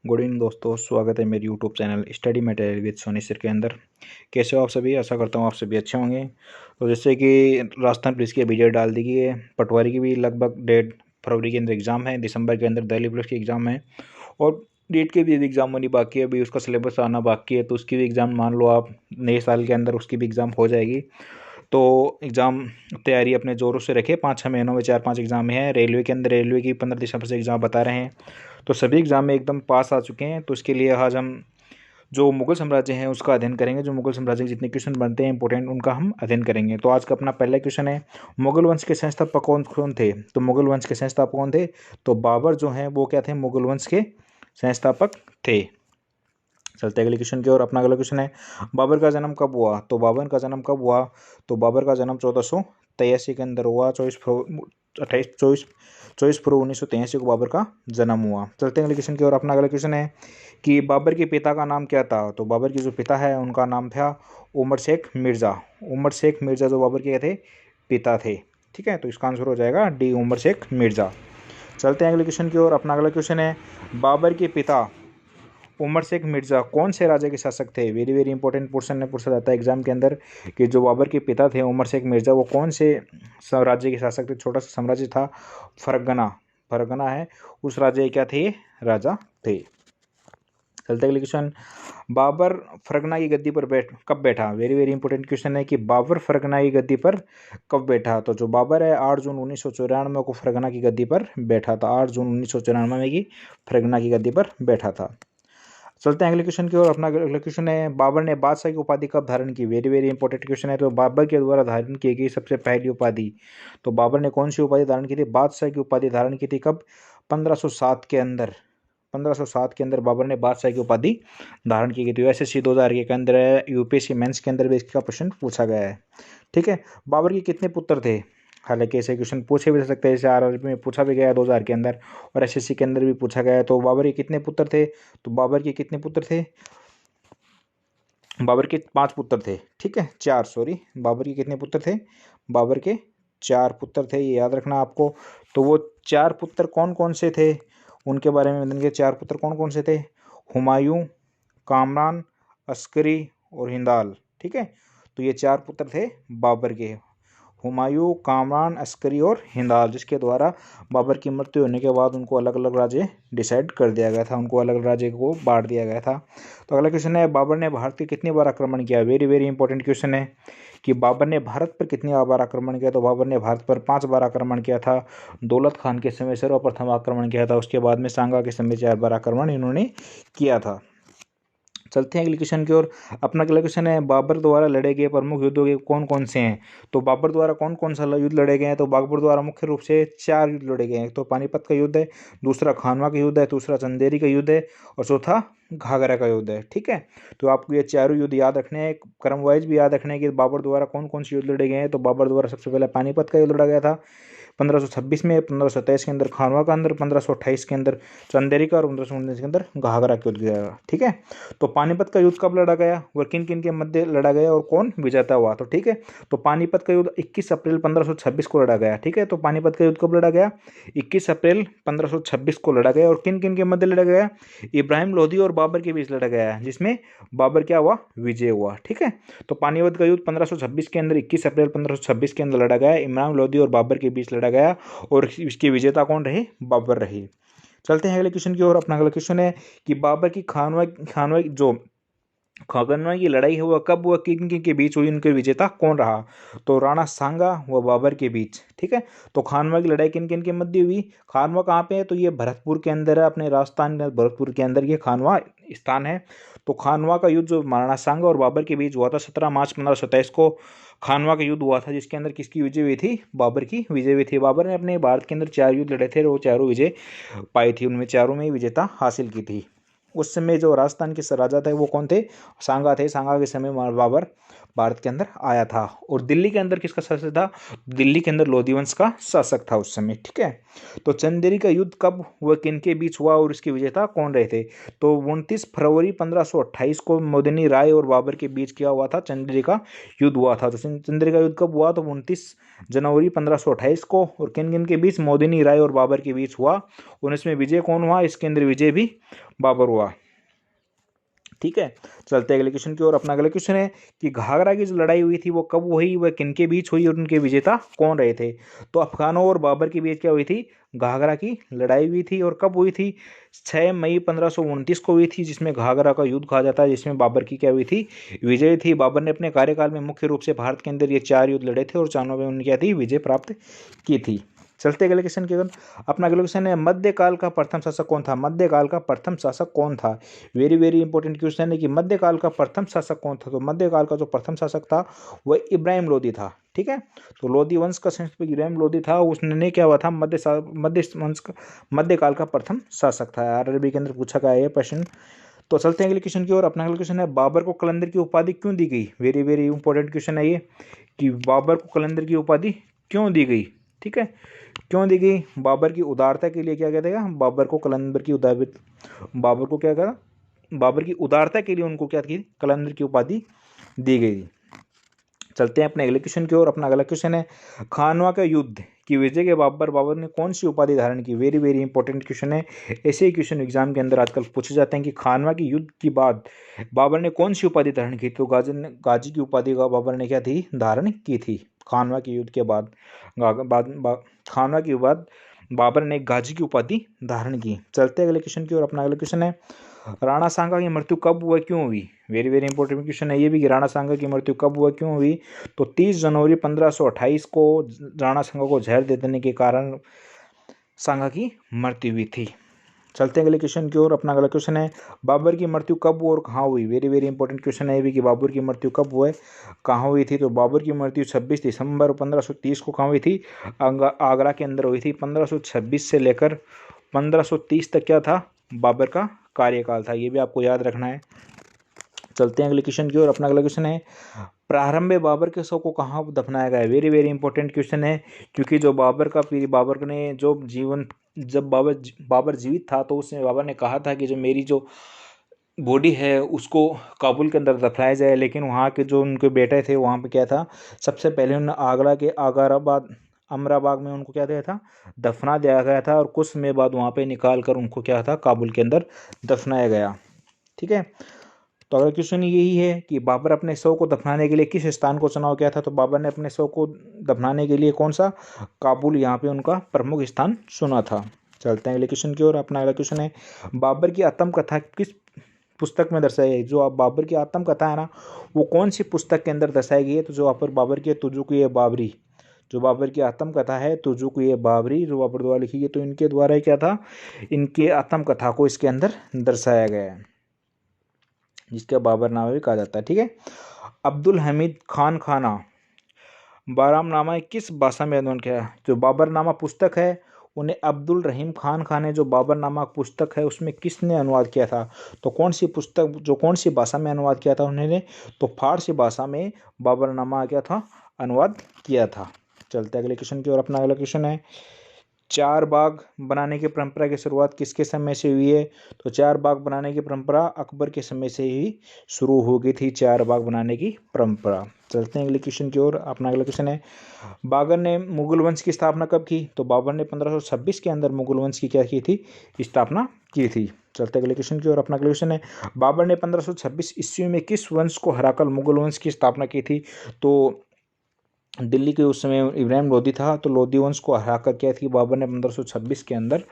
Good evening दोस्तों, स्वागत है मेरे YouTube channel study material with Sony sir के अंदर। कैसे हो आप सभी? आशा करता हूँ आप सभी अच्छे होंगे। तो जैसे कि राजस्थान पुलिस की वीडियो डाल दी गई है, पटवारी की भी लगभग 1.5 फरवरी के अंदर एग्ज़ाम है, दिसंबर के अंदर दिल्ली पुलिस की एग्ज़ाम है और नीट के भी एग्ज़ाम होनी बाकी है, अभी उसका सिलेबस आना बाकी है, तो उसकी भी एग्ज़ाम मान लो आप नए साल के अंदर उसकी भी एग्ज़ाम हो जाएगी। तो एग्ज़ाम तैयारी अपने ज़ोरों से रखें, 5-6 महीनों में 4-5 एग्ज़ाम है। रेलवे के अंदर रेलवे की 15 दिसंबर से एग्ज़ाम बता रहे हैं, तो सभी एग्ज़ाम में एकदम पास आ चुके हैं। तो इसके लिए आज हम जो मुगल साम्राज्य है उसका अध्ययन करेंगे। जो मुगल साम्राज्य के जितने क्वेश्चन बनते हैं इंपॉर्टेंट, उनका हम अध्ययन करेंगे। तो आज का अपना पहला क्वेश्चन है, मुगल वंश के संस्थापक कौन कौन थे? तो मुगल वंश के संस्थापक कौन थे? तो बाबर जो हैं वो क्या थे? मुगल वंश के संस्थापक थे। चलते अगले क्वेश्चन की ओर। अपना अगला क्वेश्चन है, बाबर का जन्म कब हुआ? तो बाबर का जन्म कब हुआ? तो बाबर का जन्म 1483 के अंदर हुआ। 24 फरवरी 1983 को बाबर का जन्म हुआ। चलते हैं अगले क्वेश्चन की ओर। अपना अगला क्वेश्चन है कि बाबर के पिता का नाम क्या था? तो बाबर के जो पिता है उनका नाम था उमर शेख मिर्ज़ा। उमर शेख मिर्ज़ा जो बाबर के थे पिता थे। ठीक है, तो इसका आंसर हो जाएगा डी, उमर शेख मिर्ज़ा। चलते हैं अगले क्वेश्चन की ओर। अपना अगला क्वेश्चन है, बाबर के पिता उमर शेख मिर्ज़ा कौन से राज्य के शासक थे? वेरी वेरी इंपॉर्टेंट क्वेश्चन है, पूछा जाता है एग्जाम के अंदर कि जो बाबर के पिता थे उमर शेख मिर्ज़ा वो कौन से राज्य के शासक थे? छोटा सा साम्राज्य था फरगना, फरगना है, उस राज्य के क्या थे? राजा थे। चलते अगले क्वेश्चन, बाबर फरगना की गद्दी पर कब बैठा? वेरी वेरी इंपॉर्टेंट क्वेश्चन है कि बाबर फरगना की गद्दी पर कब बैठा? तो जो बाबर है 8 जून 1994 को फरगना की गद्दी पर बैठा था। 8 जून 1994 में की फरगना की गद्दी पर बैठा था। चलते हैं अगले क्वेश्चन की ओर। अपना अगला क्वेश्चन है, बाबर ने बादशाह की उपाधि कब धारण की? वेरी वेरी इंपॉर्टेंट क्वेश्चन है। तो बाबर के द्वारा धारण की गई सबसे पहली उपाधि, तो बाबर ने कौन सी उपाधि धारण की थी? बादशाह की उपाधि धारण की थी। कब? 1507 के अंदर। 1507 के अंदर बाबर ने बादशाह की उपाधि धारण की गई थी। एसएससी 2000 के अंदर है, यूपीएससी मेंस के अंदर भी इसका प्रश्न पूछा गया है। ठीक है, बाबर के कितने पुत्र थे? हालांकि ऐसे क्वेश्चन पूछे भी जा सकते हैं, जैसे आरआरबी में पूछा भी गया 2000 के अंदर और एसएससी के अंदर भी पूछा गया है। तो बाबर के कितने पुत्र थे? तो बाबर के कितने पुत्र थे? बाबर के 5 पुत्र थे। ठीक है, 4, सॉरी, बाबर के कितने पुत्र थे? बाबर के 4 पुत्र थे, ये याद रखना आपको। तो वो 4 पुत्र कौन कौन से थे उनके बारे में बताएंगे। 4 पुत्र कौन कौन से थे? हुमायूं, कामरान, अस्करी और हिंदाल। ठीक है, तो ये 4 पुत्र थे बाबर के, हुमायूं, कामरान, अस्करी और हिंदाल, जिसके द्वारा बाबर की मृत्यु होने के बाद उनको अलग अलग राज्य डिसाइड कर दिया गया था, उनको अलग अलग राज्य को बांट दिया गया था। तो अगला क्वेश्चन है, बाबर ने भारत के कितनी बार आक्रमण किया? वेरी वेरी इंपॉर्टेंट क्वेश्चन है कि बाबर ने भारत पर कितनी बार आक्रमण किया? तो बाबर ने भारत पर 5 बार आक्रमण किया था। दौलत खान के समय सर्वप्रथम आक्रमण किया था, उसके बाद में सांगा के समय 4 बार आक्रमण इन्होंने किया था। चलते हैं अगले क्वेश्चन की ओर। अपना अगला क्वेश्चन है, बाबर द्वारा लड़े गए प्रमुख युद्धों के कौन कौन से हैं? तो बाबर द्वारा कौन कौन सा युद्ध लड़े गए हैं? तो बाबर द्वारा मुख्य रूप से 4 युद्ध लड़े गए हैं। तो पानीपत का युद्ध है, दूसरा खानवा का युद्ध है, दूसरा चंदेरी का युद्ध है और चौथा घाघरा का युद्ध है। ठीक है, तो आपको ये चारों युद्ध याद रखने हैं, क्रम वाइज भी याद रखने हैं कि बाबर द्वारा कौन कौन से युद्ध लड़े गए हैं। तो बाबर द्वारा सबसे पहले पानीपत का युद्ध लड़ा गया था 1526 में, 1527 के अंदर खानवा का अंदर, 1528 के अंदर चंदेरी का और 1519 के अंदर घाघरा का युद्ध गया। ठीक है, तो पानीपत का युद्ध कब लड़ा गया, वह किन किन के मध्य लड़ा गया और कौन विजेता हुआ? तो ठीक है, तो पानीपत का युद्ध 21 अप्रैल 1526 को लड़ा गया। ठीक है, तो पानीपत का युद्ध कब लड़ा गया? 21 अप्रैल 1526 को लड़ा गया और किन किन के मध्य लड़ा गया? इब्राहिम लोधी और बाबर के बीच लड़ा गया, जिसमें बाबर क्या हुआ? विजय हुआ। ठीक है, तो पानीपत का युद्ध 1526 के अंदर 21 अप्रैल 1526 के अंदर लड़ा गया, इब्राहिम लोधी और बाबर के बीच लड़ा गया और इसके विजेता कौन रहे? बाबर रहे। चलते हैं अगले क्वेश्चन की ओर। अपना अगला क्वेश्चन है कि बाबर की खानवा खानवा जो खानवा की लड़ाई है वह कब हुआ, किन किन के बीच हुई, उनके विजेता कौन रहा? तो राणा सांगा व बाबर के बीच। ठीक है, तो खानवा की लड़ाई किन किन के मध्य हुई? खानवा कहाँ पे है? तो ये भरतपुर के अंदर है, अपने राजस्थान में भरतपुर के अंदर ये खानवा स्थान है। तो खानवा का युद्ध जो राणा सांगा और बाबर के बीच हुआ था 17 मार्च 1527 को खानवा का युद्ध हुआ था, जिसके अंदर किसकी विजय हुई थी? बाबर की विजय हुई थी। बाबर ने अपने भारत के अंदर 4 युद्ध लड़े थे और वो चारों विजय पाई थी, उनमें चारों में ही विजेता हासिल की थी। उस समय जो राजस्थान के राजा थे वो कौन थे? सांगा थे। सांगा के समय बाबर भारत के अंदर आया था। और दिल्ली के अंदर किसका शासक था? दिल्ली के अंदर लोधी वंश का शासक था उस समय। ठीक है, तो चंदेरी का युद्ध कब हुआ, किन के बीच हुआ और इसके विजेता कौन रहे थे? तो 29 फरवरी 1528 को मोदिनी राय और बाबर के बीच क्या हुआ था? चंदेरी का युद्ध हुआ था। तो चंदेरी का युद्ध कब हुआ? तो 29 जनवरी 1528 को, और किन किन के बीच? मोदिनी राय और बाबर के बीच हुआ और इसमें विजय कौन हुआ? इसके अंदर विजय भी बाबर हुआ। ठीक है, चलते अगले क्वेश्चन की ओर। अपना अगला क्वेश्चन है कि घाघरा की जो लड़ाई हुई थी वो कब हुई, वह किनके बीच हुई और उनके विजेता कौन रहे थे। तो अफगानों और बाबर के बीच क्या हुई थी, घाघरा की लड़ाई हुई थी। और कब हुई थी, 6 मई 1529 को हुई थी, जिसमें घाघरा का युद्ध कहा जाता है, जिसमें बाबर की क्या हुई थी, विजय थी। बाबर ने अपने कार्यकाल में मुख्य रूप से भारत के अंदर ये 4 युद्ध लड़े थे और चारों में उन्होंने क्या थी, विजय प्राप्त की थी। चलते अगले क्वेश्चन की ओर। अपना अगला क्वेश्चन है मध्यकाल का प्रथम शासक कौन था। मध्यकाल का प्रथम शासक कौन था, वेरी वेरी इंपॉर्टेंट क्वेश्चन है कि मध्यकाल का प्रथम शासक कौन था। तो मध्यकाल का जो प्रथम शासक था वह इब्राहिम लोदी था। ठीक है, तो लोदी वंश का संस्थापक इब्राहिम लोदी था। उसने क्या हुआ था, मध्यकाल का प्रथम शासक था। आरआरबी के अंदर पूछा गया है प्रश्न। तो चलते हैं अगले क्वेश्चन की ओर। अपना अगला क्वेश्चन है बाबर को कलंदर की उपाधि क्यों दी गई। वेरी वेरी इंपॉर्टेंट क्वेश्चन है ये कि बाबर को कलंदर की उपाधि क्यों दी गई। ठीक है, क्यों दी गई, बाबर की उदारता के लिए क्या कहते हैं, बाबर को कलंदर की बाबर को क्या कहा, बाबर की उदारता के लिए उनको क्या की, कलंदर की उपाधि दी गई। चलते हैं अपने अगले क्वेश्चन की ओर। अपना अगला क्वेश्चन है खानवा का युद्ध की विजय के बाबर ने कौन सी उपाधि धारण की। वेरी वेरी इंपॉर्टेंट क्वेश्चन है, ऐसे ही क्वेश्चन एग्जाम के अंदर आजकल पूछे जाते हैं कि खानवा की युद्ध के बाद बाबर ने कौन सी उपाधि धारण की। तो गाजी की उपाधि का बाबर ने क्या थी, धारण की थी। खानवा के युद्ध के बाद खानवा के बाद बाबर ने गाजी की उपाधि धारण की। चलते अगले क्वेश्चन की ओर। अपना अगला क्वेश्चन है राणा सांगा की मृत्यु कब हुआ, क्यों हुई। वेरी वेरी इंपॉर्टेंट क्वेश्चन है ये भी कि राणा सांगा की मृत्यु कब हुआ, क्यों हुई। तो 30 जनवरी 1528 को राणा सांगा को जहर दे देने के कारण सांगा की मृत्यु हुई थी। चलते हैं अगले क्वेश्चन की ओर। अपना अगला क्वेश्चन है बाबर की मृत्यु कब और कहाँ हुई। वेरी वेरी इंपॉर्टेंट क्वेश्चन है ये भी कि बाबर की मृत्यु कब हुई, कहाँ हुई थी। तो बाबर की मृत्यु 26 दिसंबर 1530 को कहाँ हुई थी, आगरा के अंदर हुई थी। 1526 से लेकर 1530 तक क्या था, बाबर का कार्यकाल था। ये भी आपको याद रखना है। चलते हैं अगले क्वेश्चन की ओर। अपना अगला क्वेश्चन है प्रारंभ में बाबर के शव को कहाँ दफनाया गया है। वेरी वेरी इंपॉर्टेंट क्वेश्चन है क्योंकि जो बाबर ने जो जीवन, जब बाबर जीवित था तो उसने बाबर ने कहा था कि जो मेरी जो बॉडी है उसको काबुल के अंदर दफनाया जाए। लेकिन वहाँ के जो उनके बेटे थे वहाँ पे क्या था, सबसे पहले उन्होंने आगरा के अमराबाग में उनको क्या दिया था, दफना दिया गया था। और कुछ समय बाद वहाँ पे निकाल कर उनको क्या था, काबुल के अंदर दफनाया गया। ठीक है, तो अगला क्वेश्चन यही है कि बाबर अपने शव को दफनाने के लिए किस स्थान को चुनाव किया था। तो बाबर ने अपने शव को दफनाने के लिए कौन सा, काबुल, यहाँ पे उनका प्रमुख स्थान चुना था। चलते हैं अगले क्वेश्चन की ओर। अपना अगला क्वेश्चन है बाबर की आत्मकथा किस पुस्तक में दर्शाई है। जो आप बाबर की आत्मकथा है ना, वो कौन सी पुस्तक के अंदर दर्शाई गई है। तो जो आप बाबर की तुजुक ये बाबरी, जो बाबर की आत्मकथा है तुजुक ये बाबरी, जो बाबर द्वारा लिखी गई, तो इनके द्वारा क्या था, इनके आत्मकथा को इसके अंदर दर्शाया गया है, जिसका बाबर नामा भी कहा जाता है। ठीक है, अब्दुल हमीद खान खाना बारामनामा किस भाषा में अनुवाद किया। जो बाबरनामा पुस्तक है उन्हें अब्दुल रहीम खान खान ने जो बाबरनामा पुस्तक है उसमें किसने अनुवाद किया था। तो कौन सी पुस्तक, जो कौन सी भाषा में अनुवाद किया था उन्होंने, तो फारसी भाषा में बाबरनामा क्या था, अनुवाद किया था। चलते अगले क्वेश्चन की ओर। अपना अगला क्वेश्चन है चार बाग बनाने की परंपरा की शुरुआत किसके समय से हुई है। तो चार बाग बनाने की परंपरा अकबर के समय से ही शुरू हो गई थी, चार बाग बनाने की परंपरा। चलते हैं अगले क्वेश्चन की ओर। अपना अगला क्वेश्चन है बाबर ने मुगल वंश की स्थापना कब की। तो बाबर ने 1526 के अंदर मुगल वंश की क्या की थी, स्थापना की थी। चलते अगले क्वेश्चन की ओर। अपना अगला क्वेश्चन है बाबर ने 1526 ईस्वी में किस वंश को हराकर मुगल वंश की स्थापना की थी। तो दिल्ली के उस समय इब्राहिम लोदी था, तो लोदी वंश को हराकर क्या थी, बाबर ने 1526 के अंदर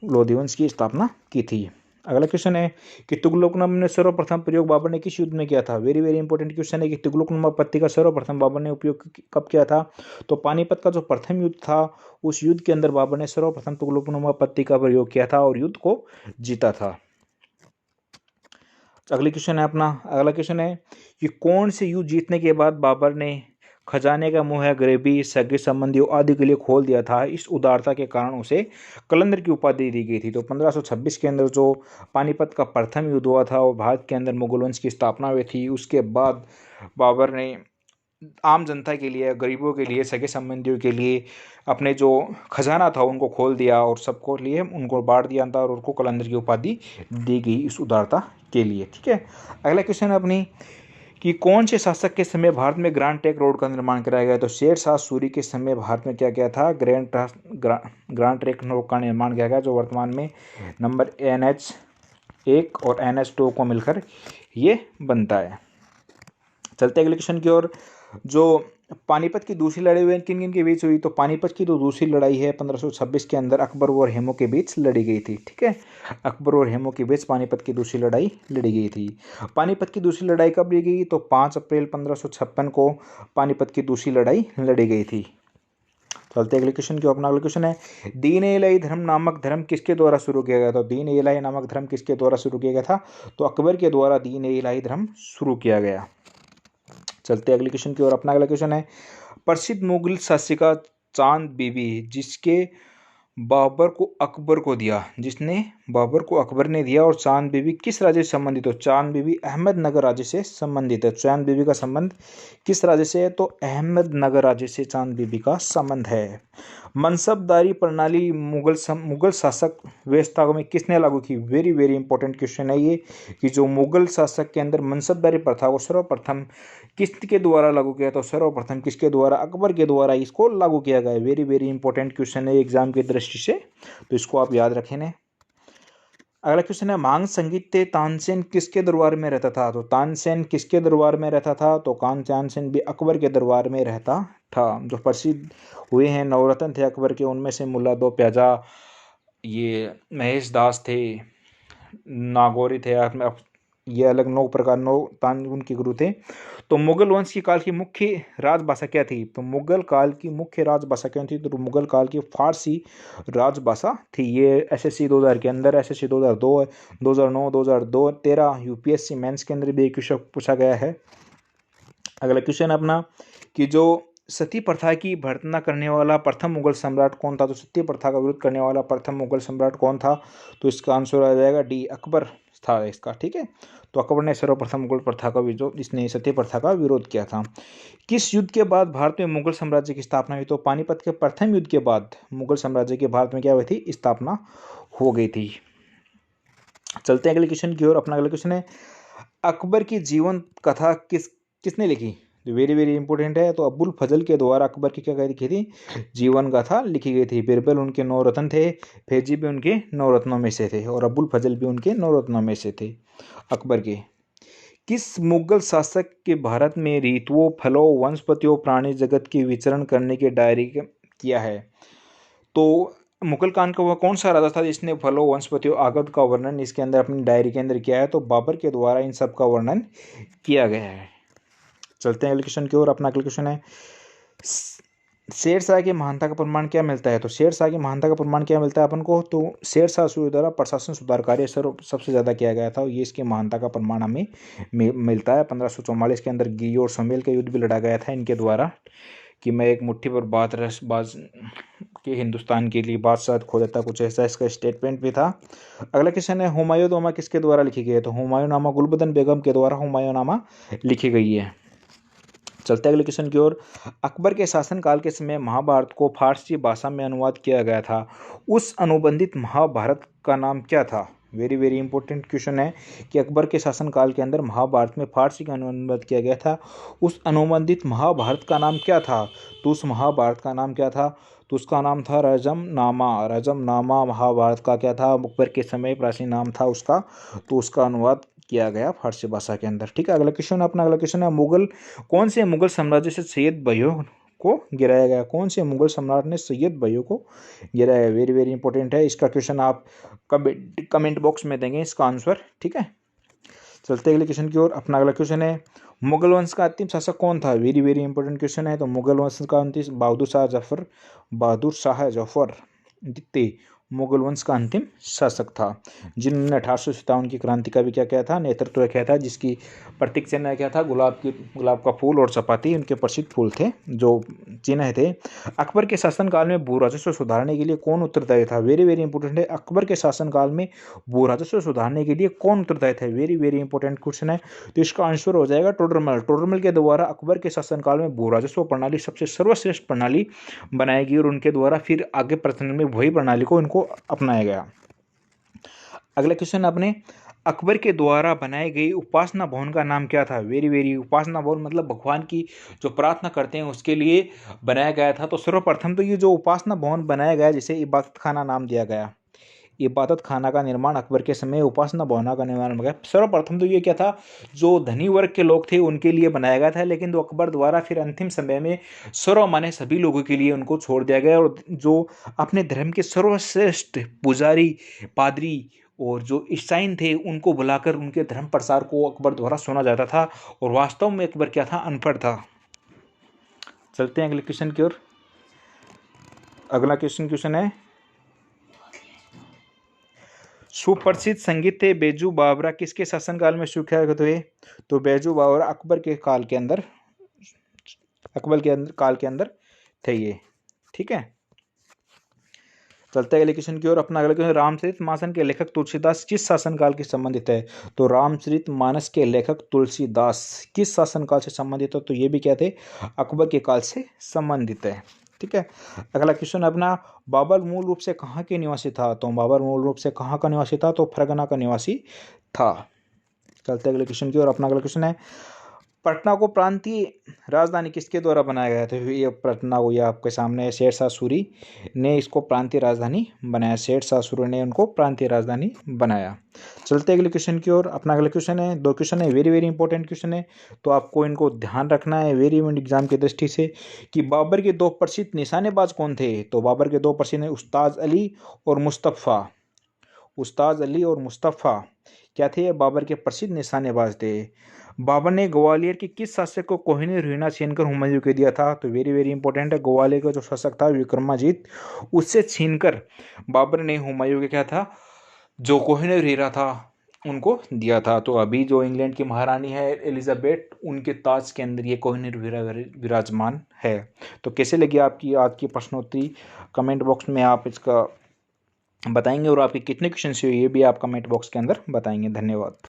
लोदी वंश की स्थापना की थी। अगला क्वेश्चन है कि तुगलकनामा ने सर्वप्रथम प्रयोग बाबर ने किस युद्ध में किया था। वेरी वेरी इंपॉर्टेंट क्वेश्चन है कि तुगलकनामा पत्ती का सर्वप्रथम बाबर ने उपयोग कब किया था। तो पानीपत का जो प्रथम युद्ध था उस युद्ध के अंदर बाबर ने सर्वप्रथम तुगलकनामा पत्ती का प्रयोग किया था और युद्ध को जीता था। अगले क्वेश्चन है अपना अगला क्वेश्चन है कि कौन से युद्ध जीतने के बाद बाबर ने खजाने का मुंह है गरीबी, सगे संबंधियों आदि के लिए खोल दिया था। इस उदारता के कारण उसे कलंदर की उपाधि दी गई थी। तो 1526 के अंदर जो पानीपत का प्रथम युद्ध हुआ था और भारत के अंदर मुगल वंश की स्थापना हुई थी, उसके बाद बाबर ने आम जनता के लिए, गरीबों के लिए, सगे संबंधियों के लिए अपने जो खजाना था उनको खोल दिया और सबको लिए उनको बांट दिया था और उनको कलंदर की उपाधि दी गई इस उदारता के लिए। ठीक है, अगला क्वेश्चन है अपनी कि कौन से शासक के समय भारत में ग्रांड ट्रंक रोड का निर्माण कराया गया। तो शेर शाह सूरी के समय भारत में क्या किया था, ग्रांड ट्रंक रोड का निर्माण किया गया, जो वर्तमान में नंबर NH 1 और NH2 को मिलकर ये बनता है। चलते हैं अगले क्वेश्चन की ओर। जो पानीपत की दूसरी लड़ाई हुई किन किन के बीच हुई? तो पानीपत की तो दूसरी लड़ाई है 1526 के अंदर अकबर और हेमू के बीच लड़ी गई थी। ठीक है, अकबर और हेमू के बीच पानीपत की दूसरी लड़ाई लड़ी गई थी। पानीपत की दूसरी लड़ाई कब लड़ी गई? तो 5 अप्रैल 1556 को पानीपत की दूसरी लड़ाई लड़ी गई थी। चलते अगले क्वेश्चन की। अपना अगला क्वेश्चन है, दीन ए इलाही धर्म नामक धर्म किसके द्वारा शुरू किया गया था? दीन ए इलाही नामक धर्म किसके द्वारा शुरू किया गया था? तो अकबर के द्वारा दीन ए इलाही धर्म शुरू किया गया। चलते अगले क्वेश्चन की ओर। अपना अगला क्वेश्चन है, प्रसिद्ध मुगल शासिका चांद बीबी जिसके बाबर को अकबर को दिया, जिसने बाबर को अकबर ने दिया, और चांद बीबी किस राज्य से संबंधित हो? चांद बीबी अहमदनगर राज्य से संबंधित है। चांद बीबी का संबंध किस राज्य से है? तो अहमदनगर राज्य से चांद बीबी का संबंध है। मनसबदारी प्रणाली मुगल शासक व्यवस्था में किसने लागू की? वेरी वेरी इंपॉर्टेंट क्वेश्चन है ये, कि जो मुगल शासक के अंदर मनसबदारी प्रथा को सर्वप्रथम किसके द्वारा लागू किया? तो सर्वप्रथम किसके द्वारा? अकबर के द्वारा इसको लागू किया गया है। वेरी वेरी इंपॉर्टेंट क्वेश्चन है एग्जाम की दृष्टि से, तो इसको आप याद रखें ने। अगला क्वेश्चन है, मांग संगीत तानसेन किसके दरबार में रहता था? तो तानसेन किसके दरबार में रहता था? तो तानसेन भी अकबर के दरबार में रहता था। जो प्रसिद्ध हुए हैं नवरत्न थे अकबर के, उनमें से मुल्ला दो प्याजा, ये महेश दास थे, नागौरी थे, ये अलग 9 प्रकार 9 तान उनके गुरु थे। तो मुगल वंश की काल की मुख्य राजभाषा क्या थी? तो मुगल काल की मुख्य राजभाषा क्या थी? तो मुगल काल की फारसी राजभाषा थी। ये SSC 2000 के अंदर, SSC 2002, 2009, 2002, 13 UPSC मेंस के अंदर भी एक क्वेश्चन पूछा गया है। अगला क्वेश्चन अपना, कि जो सती प्रथा की भर्त्सना करने वाला प्रथम मुगल सम्राट कौन था? तो सती प्रथा का विरोध करने वाला प्रथम मुगल सम्राट कौन था? तो इसका आंसर आ जाएगा डी, अकबर था इसका। ठीक है, तो अकबर ने सर्वप्रथम मुगल प्रथा का विरोध, इसने सती प्रथा का विरोध किया था। किस युद्ध के बाद भारत में मुगल साम्राज्य की स्थापना हुई? तो पानीपत के प्रथम युद्ध के बाद मुगल साम्राज्य के भारत में क्या हुई थी? स्थापना हो गई थी। चलते हैं अगले क्वेश्चन की ओर। अपना अगला क्वेश्चन है, अकबर की जीवन कथा किसने लिखी? वेरी वेरी इंपॉर्टेंट है। तो अबुल फजल के द्वारा अकबर की क्या लिखी थी? जीवन गाथा लिखी गई थी। बिरबल उनके 9 रत्न थे, फैजी भी उनके 9 रत्नों में से थे, और अबुल फजल भी उनके 9 रत्नों में से थे अकबर के। किस मुगल शासक के भारत में ऋतुओं, फलों, वनस्पतियों, प्राणी जगत की विचरण करने की डायरी किया है? तो मुगल काल का वह कौन सा राजा था जिसने फलों, वनस्पतियों, आगत का वर्णन इसके अंदर अपनी डायरी के अंदर किया है? तो बाबर के द्वारा इन सब का वर्णन किया गया है। चलते हैं अगले क्वेश्चन की ओर। अपना अगला क्वेश्चन है, शेरशाह की महानता का प्रमाण क्या मिलता है? तो शेरशाह की महानता का प्रमाण क्या मिलता है अपन को? तो शेरशाह सूरी द्वारा प्रशासन सुधार कार्य सबसे ज़्यादा किया गया था, ये इसकी महानता का प्रमाण हमें मिलता है। 1544 के अंदर गी और समेल का युद्ध भी लड़ा गया था इनके द्वारा, कि मैं एक मुट्ठी पर बाज के हिंदुस्तान के लिए बादशाह खो देता, कुछ ऐसा इसका स्टेटमेंट भी था। अगला क्वेश्चन है, हुमायूं नामा किसके द्वारा लिखी गई है? तो हुमायूं नामा गुलबदन बेगम के द्वारा हुमायूं नामा लिखी गई है। चलते अगले क्वेश्चन की ओर। अकबर के शासनकाल के समय महाभारत को फारसी भाषा में अनुवाद किया गया था, उस अनुबंधित महाभारत का नाम क्या था? वेरी वेरी इंपॉर्टेंट क्वेश्चन है, कि अकबर के शासनकाल के अंदर महाभारत में फारसी का अनुवाद किया गया था, उस अनुबंधित महाभारत का नाम क्या था? तो उस महाभारत का नाम क्या था? तो उसका नाम था रजमनामा। रजमनामा महाभारत का क्या था? अकबर के समय प्राचीन नाम था उसका, तो उसका अनुवाद किया गया फारसी भाषा के अंदर। ठीक है, अगला क्वेश्चन अपना अगला क्वेश्चन है, कौन से मुगल साम्राज्य से सैयद भाइयों को गिराया गया? कौन से मुगल सम्राट ने सैयद भाइयों को गिराया? वेरी वेरी इंपॉर्टेंट है, इसका क्वेश्चन आप कमेंट बॉक्स में देंगे इसका आंसर। ठीक है, चलते अगले क्वेश्चन की ओर। अपना अगला क्वेश्चन है, मुगल वंश का अंतिम शासक कौन था? वेरी वेरी इंपॉर्टेंट क्वेश्चन है। तो मुगल वंश का अंतिम बहादुर शाह जफर द्वितीय मुगल वंश का अंतिम शासक था, जिन्होंने 1857 की क्रांति का भी क्या किया था? नेतृत्व किया था, जिसकी प्रतीक चिन्ह क्या था? गुलाब का फूल और चपाती उनके प्रसिद्ध फूल थे, जो चिन्ह थे। अकबर के शासनकाल में भू राजस्व सुधारने के लिए कौन उत्तरदायी था? वेरी वेरी इंपॉर्टेंट है, अकबर के शासनकाल में भू राजस्व सुधारने के लिए कौन उत्तरदायी था? वेरी वेरी इंपॉर्टेंट क्वेश्चन है, तो इसका आंसर हो जाएगा टोडरमल। टोडरमल के द्वारा अकबर के शासनकाल में भू राजस्व प्रणाली सबसे सर्वश्रेष्ठ प्रणाली बनाई गई, और उनके द्वारा फिर आगे प्रचलन में वही प्रणाली को इनको अपनाया गया। अगला क्वेश्चन अपने, अकबर के द्वारा बनाई गई उपासना भवन का नाम क्या था? वेरी वेरी, उपासना भवन मतलब भगवान की जो प्रार्थना करते हैं उसके लिए बनाया गया था। तो सर्वप्रथम तो ये जो उपासना भवन बनाया गया, जिसे इबादत खाना नाम दिया गया, इबादत खाना का निर्माण अकबर के समय उपासना भवन का निर्माण हो गया। सर्वप्रथम तो ये क्या था, जो धनी वर्ग के लोग थे उनके लिए बनाया गया था, लेकिन तो अकबर द्वारा फिर अंतिम समय में सर्वमान्य सभी लोगों के लिए उनको छोड़ दिया गया। और जो अपने धर्म के सर्वश्रेष्ठ पुजारी, पादरी और जो ईसाइन थे उनको बुलाकर उनके धर्म प्रसार को अकबर द्वारा सुना जाता था। और वास्तव में अकबर क्या था, अनपढ़ था। चलते हैं अगले क्वेश्चन की ओर। अगला क्वेश्चन है, सुप्रसिद्ध संगीत थे बैजू बावरा किसके शासनकाल में शुरू किया गया? तो बैजू बावरा अकबर के काल के अंदर थे ये, ठीक है। चलते हैं अगले क्वेश्चन की ओर। अपना अगला क्वेश्चन, रामचरित मानस के लेखक तुलसीदास किस शासनकाल के संबंधित है? तो रामचरित मानस के लेखक तुलसीदास किस शासनकाल से संबंधित है? तो ये भी क्या थे, अकबर के काल से संबंधित है, ठीक है। अगला क्वेश्चन अपना, बाबर मूल रूप से कहाँ के निवासी था? तो बाबर मूल रूप से कहाँ का निवासी था? तो फरगना का निवासी था। चलते अगले क्वेश्चन की ओर। अपना अगला क्वेश्चन है, पटना को प्रांतीय राजधानी किसके द्वारा बनाया गया था? ये पटना को, ये आपके सामने शेरशाह सूरी ने इसको प्रांतीय राजधानी बनाया। शेरशाह सूरी ने उनको प्रांतीय राजधानी बनाया। चलते अगले क्वेश्चन की ओर। अपना अगला क्वेश्चन है, 2 क्वेश्चन है, वेरी वेरी इंपॉर्टेंट क्वेश्चन है, तो आपको इनको ध्यान रखना है वेरी एग्जाम की दृष्टि से, कि बाबर के 2 प्रसिद्ध निशानेबाज कौन थे? तो बाबर के 2 प्रसिद्ध उस्ताद अली और मुस्तफ़ा। उस्ताद अली और मुस्तफ़ा क्या थे? बाबर के प्रसिद्ध निशानेबाज थे। बाबर ने ग्वालियर के किस शासक को कोहिनूर हीरा छीनकर हुमायूं को दिया था? तो वेरी वेरी इंपॉर्टेंट है, ग्वालियर का जो शासक था विक्रमाजीत, उससे छीनकर बाबर ने हुमायूं के क्या था, जो कोहिनूर हीरा था उनको दिया था। तो अभी जो इंग्लैंड की महारानी है एलिजाबेथ, उनके ताज के अंदर ये कोहिनूर हीरा विराजमान है। तो कैसे लगी आपकी आज की प्रश्नोत्तरी? कमेंट बॉक्स में आप इसका बताएंगे, और आपके कितने क्वेश्चन हुए ये भी आप कमेंट बॉक्स के अंदर बताएंगे। धन्यवाद।